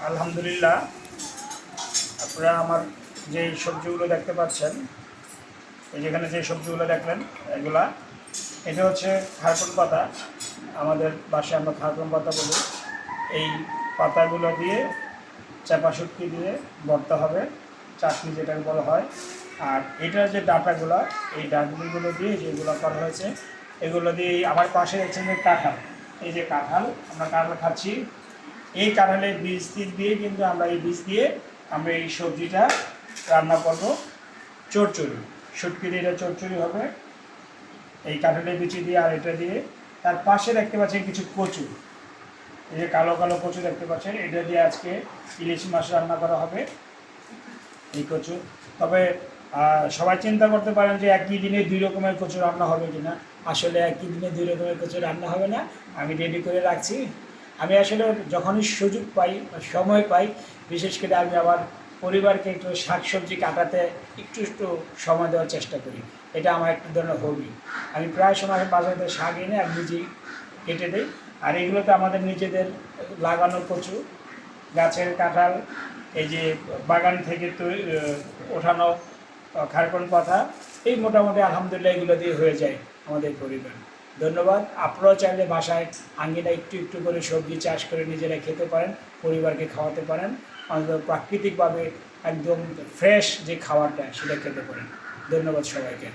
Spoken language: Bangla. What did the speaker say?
আলহামদুলিল্লাহ, আপনারা আমার যে সবজিগুলো দেখতে পাচ্ছেন, এই যেখানে যে সবজিগুলো দেখলেন এগুলা, এটা হচ্ছে খারকুন পাতা। আমাদের বাসায় আমরা খারকুন পাতা বলি। এই পাতাগুলো দিয়ে চাপা শুটকি দিয়ে ভর্তা হবে, চাটনি যেটাকে বলা হয়। আর এটার যে ডাঁটাগুলো, এই ডাঁটাগুলো দিয়ে যেগুলো করা হয়েছে, এগুলো দিয়ে আমার পাশে দেখছেন যে কাঁঠাল, এই যে কাঁঠাল, আমরা কাঁঠাল খাচ্ছি। এই কাঁঠালের বীজ দিয়ে কিন্তু আমরা এই বীজ দিয়ে আমরা এই সবজিটা রান্না করবো। চচ্চড়ি, শুটকি দিয়ে এটা চচ্চড়ি হবে এই কাঁঠালের বিচি দিয়ে আর এটা দিয়ে। তার পাশে দেখতে পাচ্ছেন কিছু কচু, এই যে কালো কালো কচু দেখতে পাচ্ছেন, এটা দিয়ে আজকে ইলিশ মাছ রান্না করা হবে, এই কচু। তবে সবাই চিন্তা করতে পারেন যে একই দিনে দুই রকমের কচু রান্না হবে কিনা। আসলে একই দিনে দুই রকমের কচু রান্না হবে না, আমি রেডি করে রাখছি। আমি আসলে যখনই সুযোগ পাই বা সময় পাই, বিশেষ করে আমি আবার পরিবারকে একটু শাকসবজি কাটাতে একটু একটু সময় দেওয়ার চেষ্টা করি। এটা আমার একটা ধরনের হবি। আমি প্রায় সময় বাজার থেকে শাক এনে আর নিজেই কেটে দিই। আর এগুলোতে আমাদের নিজেদের লাগানো কচু, গাছের কাঁঠাল, এই যে বাগান থেকে ওঠানো খারকুন পাতা, এই মোটামুটি আলহামদুলিল্লাহ এগুলো দিয়ে হয়ে যায় আমাদের পরিবার। ধন্যবাদ। আপনারাও চাইলে বাসায় আঙ্গিনা একটু একটু করে সবজি চাষ করে নিজেরা খেতে পারেন, পরিবারকে খাওয়াতে পারেন। আমাদের প্রাকৃতিকভাবে একদম ফ্রেশ যে খাবারটা সেটা খেতে পারেন। ধন্যবাদ সবাইকে।